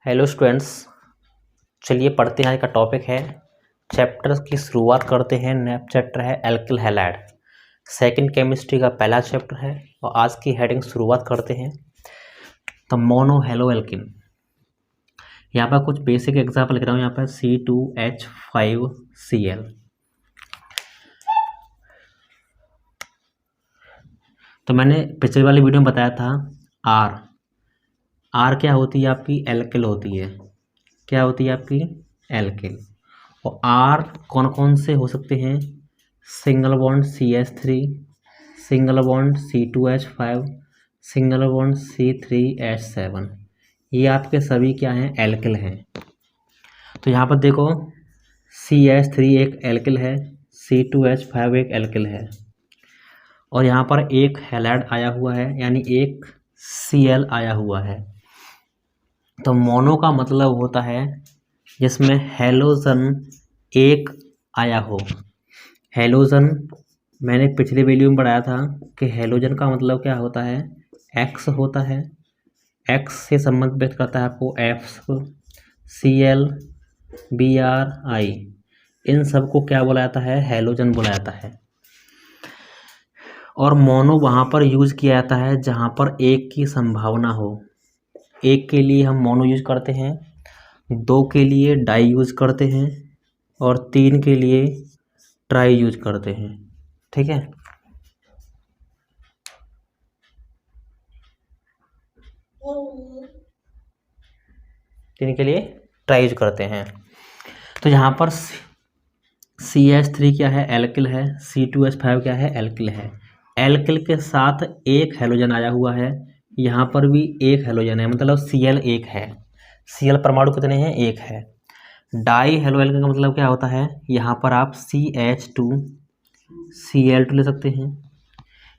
Hello students, चलिए पढ़ते हैं। आज का टॉपिक है चैप्टर की शुरुआत करते हैं। नया चैप्टर है एल्किल हैलाइड। सेकंड केमिस्ट्री का पहला चैप्टर है और आज की हेडिंग शुरुआत करते हैं द मोनो हेलो एल्किन। यहाँ पर कुछ बेसिक एग्जाम्पल लिख रहा हूँ। यहाँ पर C2H5Cl। तो मैंने पिछले वाली वीडियो में बताया था आर क्या होती है आपकी, एल्किल होती है। क्या होती है आपकी, एल्किल। और आर कौन कौन से हो सकते हैं, single bond CH3, single bond C2H5, single bond C3H7। ये आपके सभी क्या हैं, एल्किल हैं। तो यहाँ पर देखो CH3 एक एल्किल है, C2H5 एक एल्किल है और यहाँ पर एक हैलाइड आया हुआ है, यानी एक Cl आया हुआ है। तो मोनो का मतलब होता है जिसमें हैलोजन एक आया हो। हैलोजन मैंने पिछले वीडियो में पढ़ाया था कि हैलोजन का मतलब क्या होता है, एक्स होता है। एक्स से संबंध व्यक्त करता है आपको एफ, Cl, Br, I। इन सब को क्या बोला जाता है, हैलोजन बोला जाता है। और मोनो वहाँ पर यूज किया जाता है जहाँ पर एक की संभावना हो। एक के लिए हम मोनो यूज करते हैं, दो के लिए डाई यूज करते हैं और तीन के लिए ट्राई यूज करते हैं। ठीक है, तीन के लिए ट्राई यूज करते हैं। तो यहाँ पर CH3 क्या है, एल्किल है। C2H5 क्या है, एल्किल है। एल्किल के साथ एक हैलोजन आया हुआ है। यहाँ पर भी एक हैलोजन है, मतलब Cl एक है। Cl परमाणु कितने हैं, एक है। डाई हेलो एल्किन का मतलब क्या होता है, यहाँ पर आप CH2 Cl2 ले सकते हैं।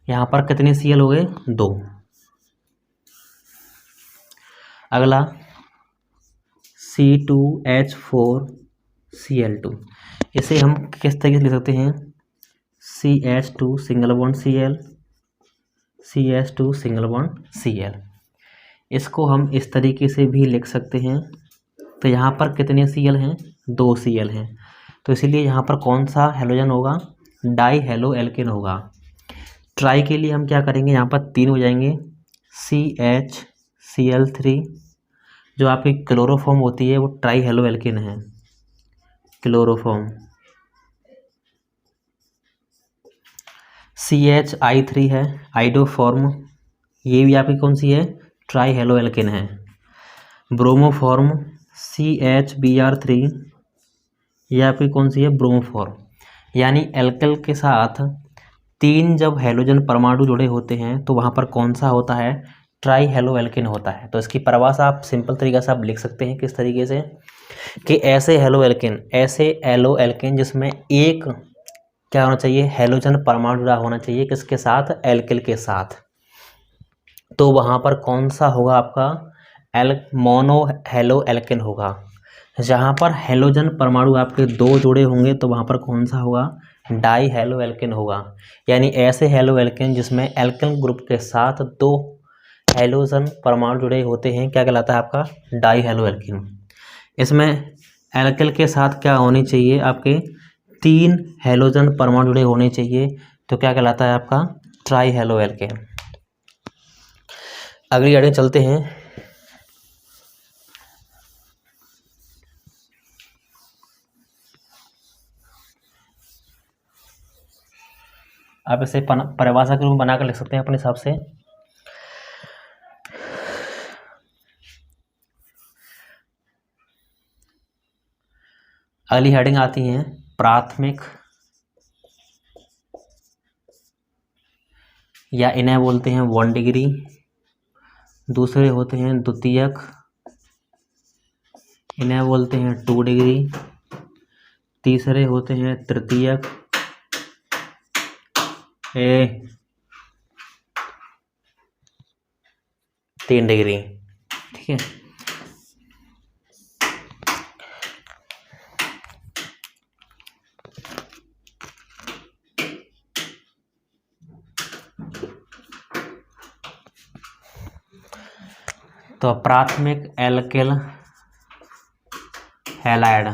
यहाँ पर कितने Cl हो गए, दो। अगला C2H4Cl2। इसे हम किस तरीके से लिख सकते हैं, CH2 single bond Cl, CH2 single bond Cl। इसको हम इस तरीके से भी लिख सकते हैं। तो यहाँ पर कितने Cl हैं, दो Cl हैं। तो इसीलिए यहाँ पर कौन सा हैलोजन होगा, डाई हेलो एल्किन होगा। ट्राई के लिए हम क्या करेंगे, यहाँ पर तीन हो जाएंगे, CHCl3। जो आपकी क्लोरोफॉर्म होती है वो ट्राई हेलो एल्किन है, क्लोरोफॉर्म। CHI3 है, आइडोफॉर्म। ये भी आपकी कौन सी है, ट्राई हेलो एल्किन है। ब्रोमोफॉर्म CHBr3, ये आपकी कौन सी है, ब्रोमोफॉर्म। यानी एल्किल के साथ तीन जब हैलोजन परमाणु जुड़े होते हैं तो वहाँ पर कौन सा होता है, ट्राई हेलो एल्किन होता है। तो इसकी परिभाषा आप सिंपल तरीके से आप लिख सकते हैं किस तरीके से, कि ऐसे हेलो एल्किन जिसमें एक क्या होना चाहिए, हैलोजन परमाणु जुड़ा होना चाहिए, किसके साथ, एल्किल के साथ। तो वहाँ पर कौन सा होगा आपका, मोनो हेलो एल्किन होगा। जहाँ पर हैलोजन परमाणु आपके दो जुड़े होंगे तो वहाँ पर कौन सा होगा, डाई हेलो एल्किन होगा। यानी ऐसे हेलो एल्किन जिसमें एल्किल ग्रुप के साथ दो हैलोजन परमाणु जुड़े होते हैं, क्या कहलाता है आपका, डाई हेलो एल्किन। इसमें एल्किल के साथ क्या होनी चाहिए, आपके तीन हैलोजन परमाणु जुड़े होने चाहिए, तो क्या कहलाता है आपका, ट्राई हेलो एल्किन। अगली हेडिंग चलते हैं। आप इसे परिभाषा के रूप में बनाकर लिख सकते हैं अपने हिसाब से। अगली हेडिंग आती है प्राथमिक, या इन्हें बोलते हैं 1 डिग्री। दूसरे होते हैं द्वितीयक, इन्हें बोलते हैं 2 डिग्री। तीसरे होते हैं तृतीयक, 3 डिग्री। ठीक है, तो प्राथमिक एल्किल हैलाइड,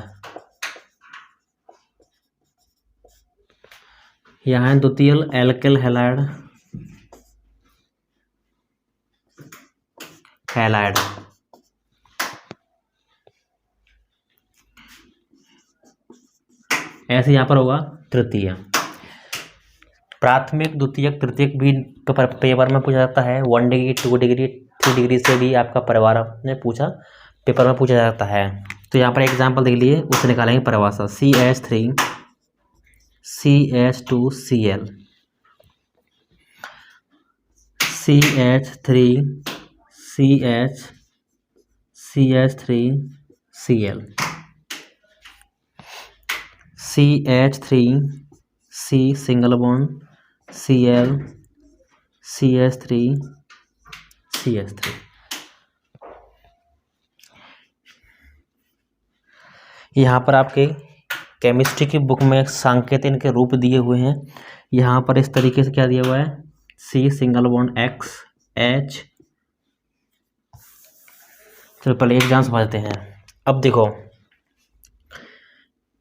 यहाँ है द्वितीय एल्किल हैलाइड, हैलाइड। ऐसे यहाँ पर होगा तृतीय। प्राथमिक, द्वितीयक, तृतीयक भी पेपर में पूछा जाता है। 1 डिग्री, 2 डिग्री, 3 डिग्री से भी आपका परिवार ने पूछा, पेपर में पूछा जाता है। तो यहाँ पर एग्जाम्पल देख लिए, उससे निकालेंगे परिभाषा। CH3 CH2Cl, CH3 CH3Cl, CH3 C single bond Cl CH3 CH3। यहाँ पर आपके केमिस्ट्री की बुक में सांकेत इनके रूप दिए हुए हैं। यहाँ पर इस तरीके से क्या दिया हुआ है, C single bond X H। चलो पहले एग्जाम समझते हैं। अब देखो,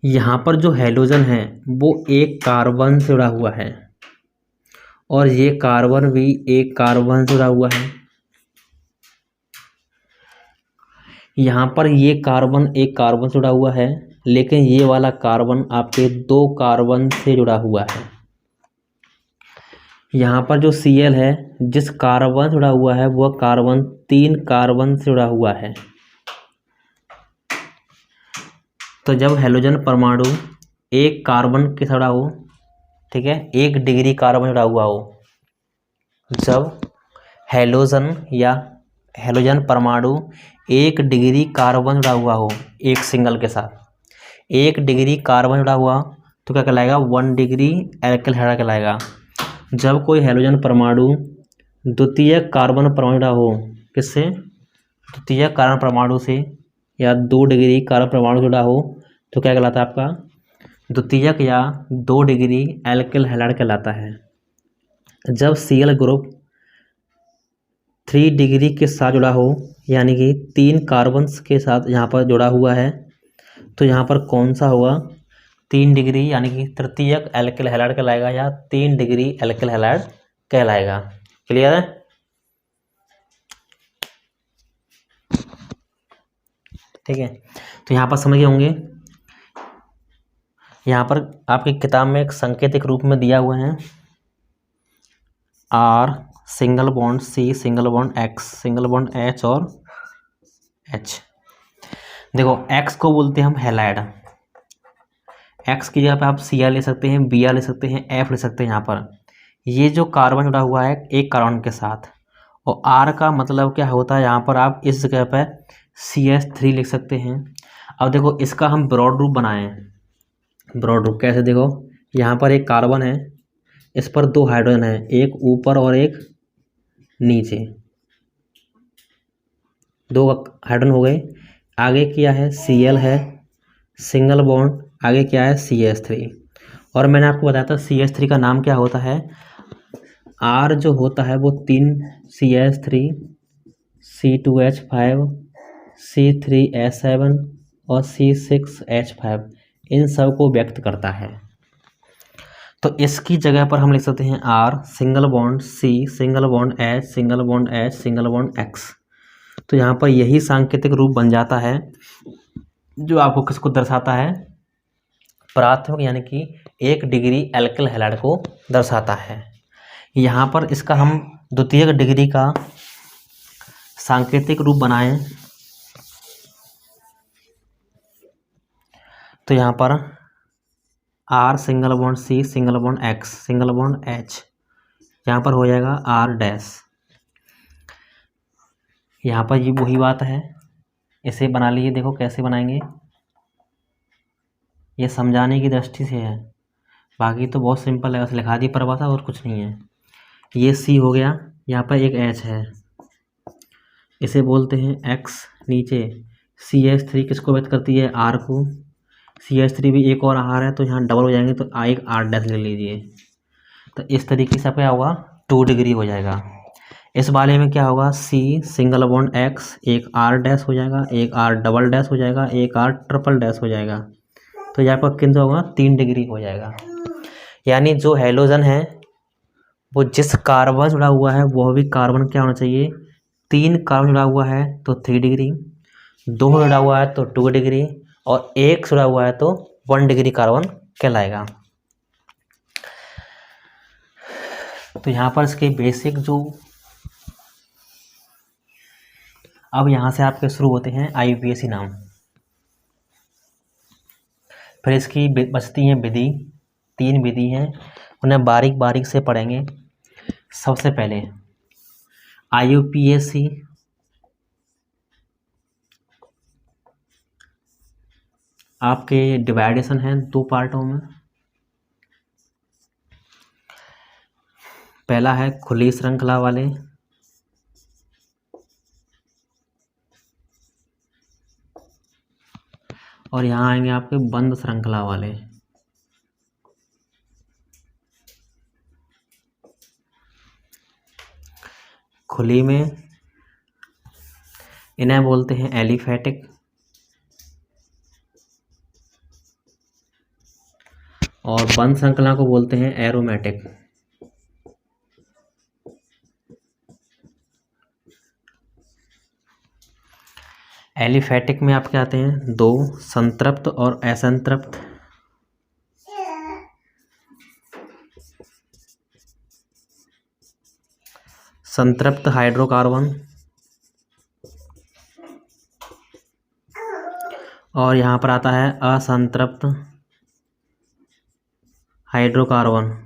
यहाँ पर जो हैलोजन है वो एक कार्बन से जुड़ा हुआ है और ये कार्बन भी एक कार्बन से जुड़ा हुआ है। यहाँ पर ये कार्बन एक कार्बन से जुड़ा हुआ है, लेकिन ये वाला कार्बन आपके 2 कार्बन से जुड़ा हुआ है। यहाँ पर जो Cl है, जिस कार्बन से जुड़ा हुआ है वह कार्बन 3 कार्बन से जुड़ा हुआ है। तो जब हैलोजन परमाणु एक कार्बन के जुड़ा हो, ठीक है, 1 डिग्री कार्बन जुड़ा हुआ हो, जब हैलोजन या हैलोजन परमाणु 1 डिग्री कार्बन जुड़ा हुआ हो एक सिंगल के साथ, 1 डिग्री कार्बन जुड़ा हुआ, तो क्या कहलाएगा, 1 डिग्री एल्किल हैलाइड कहलाएगा। जब कोई हैलोजन परमाणु द्वितीय कार्बन परमाणु जुड़ा हो, किससे, द्वितीय कार्बन परमाणु से, या 2 डिग्री कार्बन परमाणु जुड़ा हो, तो क्या कहलाता है आपका, द्वितीयक या 2 डिग्री एल्किल हैलाइड कहलाता है। जब Cl ग्रुप 3 डिग्री के साथ जुड़ा हो, यानी कि 3 कार्बन के साथ यहाँ पर जुड़ा हुआ है, तो यहाँ पर कौन सा होगा, 3 डिग्री यानी कि तृतीयक एल्किल हैलाइड कहलाएगा या 3 डिग्री एल्किल हैलाइड कहलाएगा। क्लियर है? ठीक है, तो यहाँ पर समझ गए होंगे। यहाँ पर आपकी किताब में एक संकेतिक रूप में दिया हुआ है, R single bond C single bond X single bond H और H। देखो X को बोलते हैं हम हैलाइड, X की जगह पे आप Cl ले सकते हैं, Br ले सकते हैं, F ले सकते हैं। यहाँ पर ये जो कार्बन जुड़ा हुआ है एक कार्बन के साथ, और R का मतलब क्या होता है, यहाँ पर आप इस जगह पे CH3 लिख सकते हैं। अब देखो इसका हम ब्रॉड रूप बनाएं, ब्रॉड रूप कैसे, देखो यहाँ पर एक कार्बन है, इस पर 2 हाइड्रोजन है, एक ऊपर और एक नीचे, 2 हाइड्रोजन हो गए। आगे क्या है, Cl है सिंगल बॉन्ड, आगे क्या है CH3। और मैंने आपको बताया था CH3 का नाम क्या होता है, R जो होता है वो 3 CH3 C2H5 C3H7 और C6H5 इन सब को व्यक्त करता है। तो इसकी जगह पर हम लिख सकते हैं R single bond C single bond H single bond H single bond X। तो यहाँ पर यही सांकेतिक रूप बन जाता है जो आपको किसको दर्शाता है, प्राथमिक यानी कि 1 डिग्री एल्किल हैलाइड को दर्शाता है। यहाँ पर इसका हम द्वितीयक डिग्री का सांकेतिक रूप बनाएं, तो यहाँ पर R single bond C single bond X single bond H, यहाँ पर हो जाएगा R डैश। यहाँ पर ये वही बात है, इसे बना लीजिए। देखो कैसे बनाएंगे, ये समझाने की दृष्टि से है, बाकी तो बहुत सिंपल है, बस लिखा दी परिभाषा और कुछ नहीं है। ये C हो गया, यहाँ पर एक H है, इसे बोलते हैं X। नीचे CH3 किसको व्यक्त करती है, R को, CH3 भी एक और R है, तो यहाँ डबल हो जाएंगे, तो एक R डैश ले लीजिए। तो इस तरीके से क्या होगा, 2 डिग्री हो जाएगा। इस वाले में क्या होगा, C सिंगल बॉन्ड X, एक R डैश हो जाएगा, एक R डबल डैश हो जाएगा, एक R ट्रिपल डैश हो जाएगा। तो यहाँ पर कितना होगा, 3 डिग्री हो जाएगा। यानी जो हैलोजन है वो जिस कार्बन जुड़ा हुआ है वह भी कार्बन क्या होना चाहिए, 3 कार्बन जुड़ा हुआ है तो 3 डिग्री, 2 जुड़ा हुआ है तो 2 डिग्री, और 1 जुड़ा हुआ है तो 1 डिग्री कार्बन कहलाएगा। तो यहाँ पर इसके बेसिक जो, अब यहाँ से आपके शुरू होते हैं IUPAC नाम। फिर इसकी बचती हैं विधि, 3 विधि हैं, उन्हें बारीक बारीक से पढ़ेंगे। सबसे पहले IUPAC आपके डिवाइडेशन है 2 पार्टों में। पहला है खुली श्रृंखला वाले, और यहाँ आएंगे आपके बंद श्रृंखला वाले। खुली में इन्हें बोलते हैं एलिफैटिक, और बंद श्रृंखला को बोलते हैं एरोमेटिक। एलिफैटिक में आपके आते हैं 2, संतृप्त और असंतृप्त। संतृप्त हाइड्रोकार्बन, और यहाँ पर आता है असंतृप्त हाइड्रोकार्बन।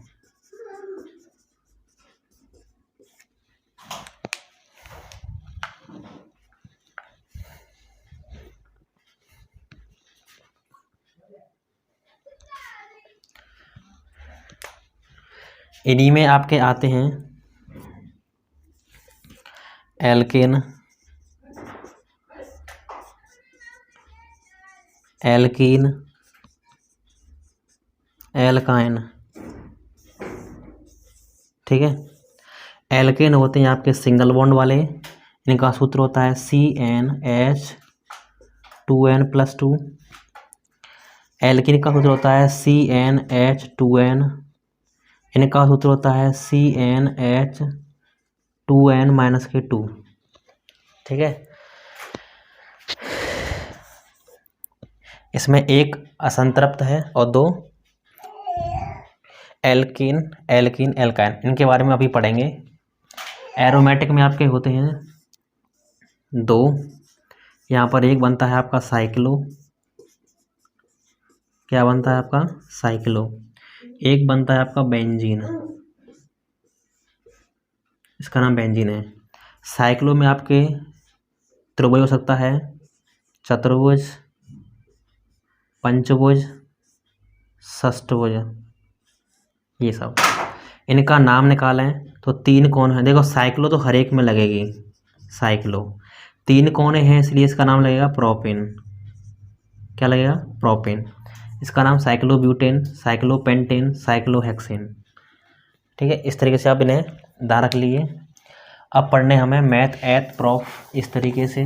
इन्हीं में आपके आते हैं एल्केन, एल्कीन, एल्काइन। ठीक है, एल्केन होते हैं आपके सिंगल बॉन्ड वाले, इनका सूत्र होता है CnH2n+2। एल्कीन का सूत्र होता है CnH2n, इनका सूत्र होता है CnH2n-2। ठीक है, इसमें एक असंतृप्त है और 2 एल्कीन, एल्कीन, एल्काइन, इनके बारे में अभी पढ़ेंगे। एरोमेटिक में आपके होते हैं 2, यहाँ पर एक बनता है आपका साइक्लो, क्या बनता है आपका साइक्लो, एक बनता है आपका बेंजीन, इसका नाम बेंजीन है। साइक्लो में आपके त्रिभुज हो सकता है, चतुर्भुज, पंचभुज, षष्ठभुज, ये सब। इनका नाम निकालें तो 3 कोण है, देखो साइक्लो तो हर एक में लगेगी, साइक्लो 3 कोने हैं इसलिए इसका नाम लगेगा प्रोपेन। क्या लगेगा, प्रोपेन। इसका नाम साइक्लोब्यूटेन, साइक्लोपेंटेन, साइक्लोहेक्सेन। ठीक है, इस तरीके से आप इन्हें ध्यान रख लिए। अब पढ़ने हमें मैथ, एथ, प्रॉफ, इस तरीके से,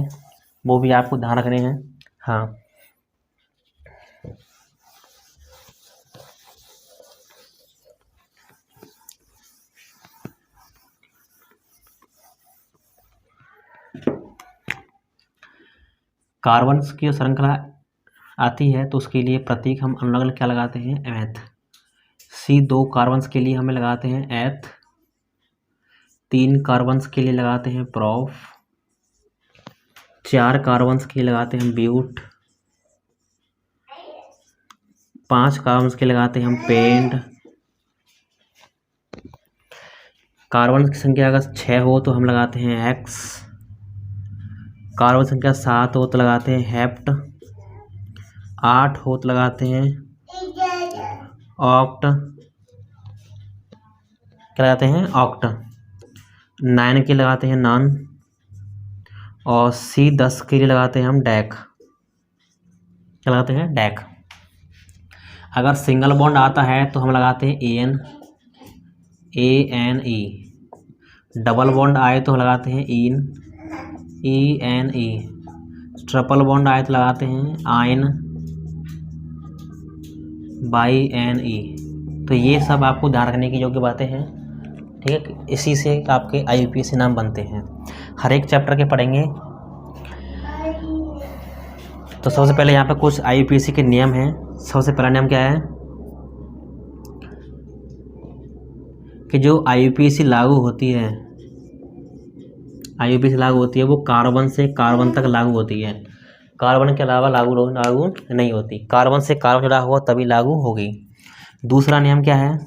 वो भी आपको ध्यान रखने हैं। हाँ, कार्बन की श्रृंखला आती है तो उसके लिए प्रतीक हम अलग अलग क्या लगाते हैं, एथ। C2 कार्बन्स के लिए हमें लगाते हैं एथ, 3 कार्बन्स के लिए लगाते हैं प्रॉफ, 4 कार्बन्स के लिए लगाते हैं ब्यूट, 5 कार्बन्स के लिए लगाते हैं हम पेंट। कार्बन की संख्या अगर 6 हो तो हम लगाते हैं एक्स, कार्बन संख्या 7 हो तो लगाते हैं हेप्ट, 8 हो तो लगाते हैं ऑक्ट, क्या लगाते हैं, ऑक्ट। 9 के लगाते हैं नॉन, और C10 के लिए लगाते हैं हम डैक, क्या लगाते हैं, डैक। अगर सिंगल बॉन्ड आता है तो हम लगाते हैं AN, ANE, डबल बॉन्ड आए तो लगाते हैं इन, ENE। ट्रिपल बॉन्ड आए तो लगाते हैं आइन, ByNe। तो ये सब आपको ध्यान रखने की योग्य बातें हैं, ठीक है। इसी से आपके IUPAC नाम बनते हैं। हर एक चैप्टर के पढ़ेंगे। तो सबसे पहले यहाँ पे कुछ IUPAC के नियम हैं। सबसे पहला नियम क्या है कि जो IUPAC लागू होती है, IUPAC लागू होती है वो कार्बन से कार्बन तक लागू होती है, कार्बन के अलावा लागू नहीं होती। कार्बन से कार्बन जुड़ा हुआ तभी लागू होगी। दूसरा नियम क्या है,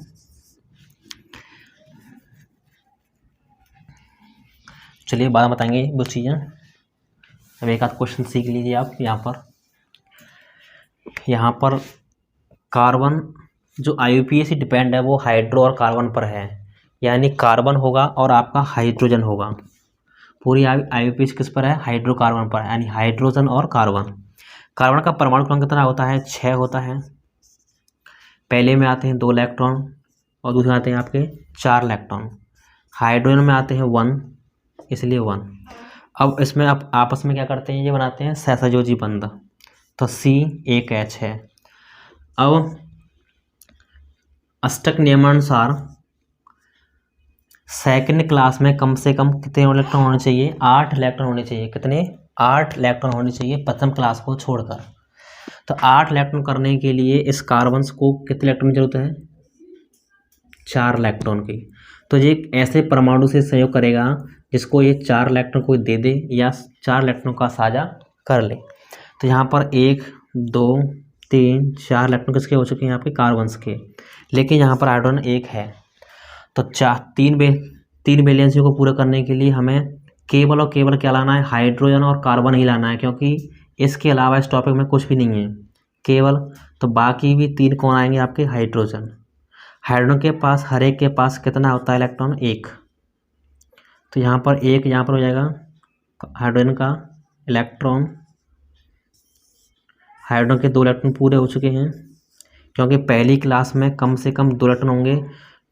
चलिए बाद में बताएंगे वो चीज़ें। अब एक आध क्वेश्चन सीख लीजिए आप। यहाँ पर कार्बन जो IUPAC डिपेंड है वो हाइड्रो और कार्बन पर है, यानी कार्बन होगा और आपका हाइड्रोजन होगा। पूरी IUPAC किस पर है, हाइड्रोकार्बन पर, यानी हाइड्रोजन और कार्बन। कार्बन का परमाणु क्रमांक कितना होता है, 6 होता है। पहले में आते हैं 2 इलेक्ट्रॉन और दूसरे में आते हैं आपके 4 इलेक्ट्रॉन। हाइड्रोजन में आते हैं 1, इसलिए 1। अब इसमें आप आपस में क्या करते हैं, ये बनाते हैं सहसंयोजी बंध, तो C1H है। अब अष्टक नियमानुसार सेकंड क्लास में कम से कम कितने इलेक्ट्रॉन होने चाहिए, 8 इलेक्ट्रॉन होने चाहिए। कितने, 8 इलेक्ट्रॉन होने चाहिए प्रथम क्लास को छोड़कर। तो 8 इलेक्ट्रॉन करने के लिए इस कार्बन को कितने इलेक्ट्रॉन की जरूरत है, 4 इलेक्ट्रॉन की। तो ये ऐसे परमाणु से संयोग करेगा जिसको ये 4 इलेक्ट्रॉन कोई दे दे या 4 इलेक्ट्रॉन का साझा कर ले। तो यहाँ पर 1 2 3 4 इलेक्ट्रॉन किसके हो चुके हैं, आपके कार्बन के। लेकिन यहाँ पर हाइड्रोजन 1 है, तो 3 वैलेंसियों को पूरा करने के लिए हमें केवल और केवल क्या लाना है, हाइड्रोजन और कार्बन ही लाना है, क्योंकि इसके अलावा इस टॉपिक में कुछ भी नहीं है केवल। तो बाकी भी 3 कौन आएंगे, आपके हाइड्रोजन। हाइड्रोजन के पास, हर एक के पास कितना होता है इलेक्ट्रॉन, 1। तो यहाँ पर 1 यहाँ पर हो जाएगा हाइड्रोजन का इलेक्ट्रॉन। हाइड्रोजन के 2 इलेक्ट्रॉन पूरे हो चुके हैं, क्योंकि पहली क्लास में कम से कम 2 इलेक्ट्रॉन होंगे।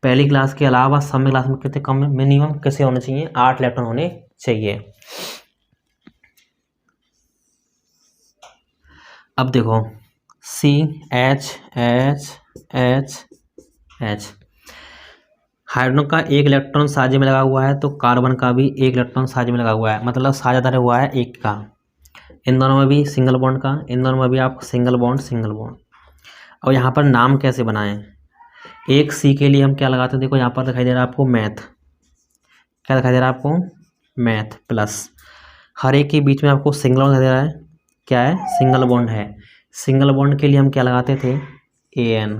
पहली क्लास के अलावा समय क्लास में कितने कम, मिनिमम कैसे होने चाहिए, 8 इलेक्ट्रॉन होने चाहिए। अब देखो CHHHH, हाइड्रोजन का 1 इलेक्ट्रॉन साझे में लगा हुआ है, तो कार्बन का भी 1 इलेक्ट्रॉन साझे में लगा हुआ है, मतलब साझेदार हुआ है 1 का। इन दोनों में भी सिंगल बॉन्ड का, इन दोनों में भी आप सिंगल बॉन्ड। और यहाँ पर नाम कैसे बनाएं, एक C के लिए हम क्या लगाते हैं, देखो यहाँ पर दिखाई दे रहा है आपको मैथ, क्या दिखाई दे रहा है आपको, मैथ प्लस। हर एक के बीच में आपको सिंगल बॉन्ड दिखाई दे रहा है, क्या है, सिंगल बॉन्ड है। सिंगल बॉन्ड के लिए हम क्या लगाते थे, AN।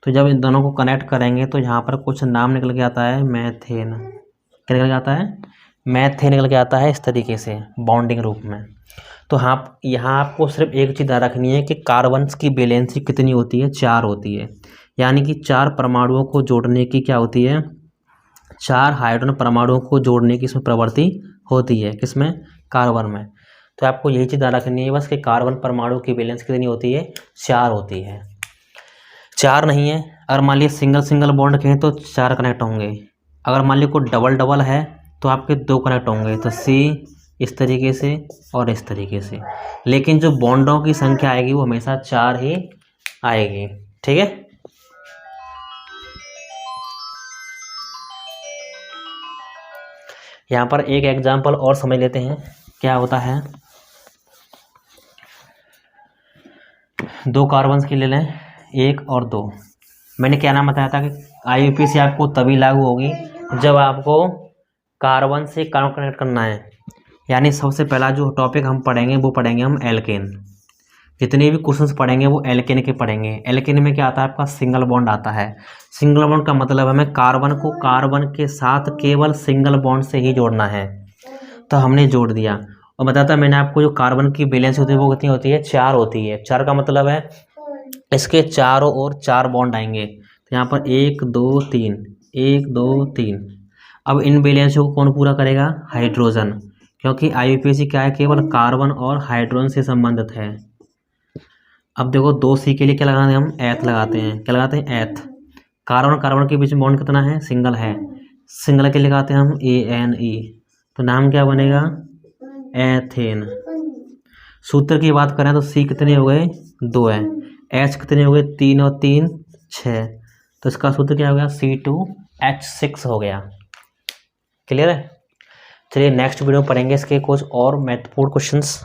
तो जब इन दोनों को कनेक्ट करेंगे तो यहाँ पर कुछ नाम निकल के आता है, मैथेन। क्या निकल के आता है, मैथेन निकल के आता है इस तरीके से बॉन्डिंग रूप में। तो हाँ, यहाँ आपको सिर्फ एक चीज़ याद रखनी है कि कार्बन की वैलेंसी कितनी होती है, 4 होती है। यानी कि 4 परमाणुओं को जोड़ने की क्या होती है, 4 हाइड्रोजन परमाणुओं को जोड़ने की इसमें प्रवृत्ति होती है, किसमें, कार्बन में। तो आपको यही चीज़ याद रखनी है बस कि कार्बन परमाणु की वैलेंसी कितनी होती है, 4 होती है। 4 नहीं है, अगर मान लीजिए सिंगल बॉन्ड के हैं तो 4 कनेक्ट होंगे। अगर मान लीजिए कोई डबल है तो आपके 2 कनेक्ट होंगे, तो C इस तरीके से और इस तरीके से। लेकिन जो बॉन्डों की संख्या आएगी वो हमेशा 4 ही आएगी, ठीक है। यहाँ पर एक एग्जाम्पल और समझ लेते हैं, क्या होता है। 2 कार्बन की ले लें, 1 और 2। मैंने क्या नाम बताया था कि IUPAC आपको तभी लागू होगी जब आपको कार्बन से कार्बन कनेक्ट करना है। यानी सबसे पहला जो टॉपिक हम पढ़ेंगे वो पढ़ेंगे हम एल्केन। जितने भी क्वेश्चंस पढ़ेंगे वो एल्केन के पढ़ेंगे। एल्केन में क्या आता है, आपका सिंगल बॉन्ड आता है। सिंगल बॉन्ड का मतलब हमें कार्बन को कार्बन के साथ केवल सिंगल बॉन्ड से ही जोड़ना है, तो हमने जोड़ दिया। और बताता मैंने आपको जो कार्बन की बैलेंस होती है वो कितनी होती है, 4 होती है। 4 का मतलब है इसके चारों ओर 4 बॉन्ड आएंगे। तो यहाँ पर 1 2 3, 1 2 3। अब इन बैलेंसों को कौन पूरा करेगा, हाइड्रोजन, क्योंकि IUPAC क्या है, केवल कार्बन और हाइड्रोजन से संबंधित है। अब देखो 2C के लिए क्या लगाते हैं हम, एथ लगाते हैं। क्या लगाते हैं, एथ। कार्बन कार्बन के बीच में बॉन्ड कितना है, सिंगल है। सिंगल के लगाते हैं हम ANE, तो नाम क्या बनेगा, एथेन। सूत्र की बात करें तो C कितने हो गए, 2 है, H कितने हो गए, 3 और 3 6, तो इसका सूत्र क्या हो गया, C2H6 हो गया। क्लियर है। चलिए नेक्स्ट वीडियो में पढ़ेंगे इसके कुछ और महत्वपूर्ण क्वेश्चंस।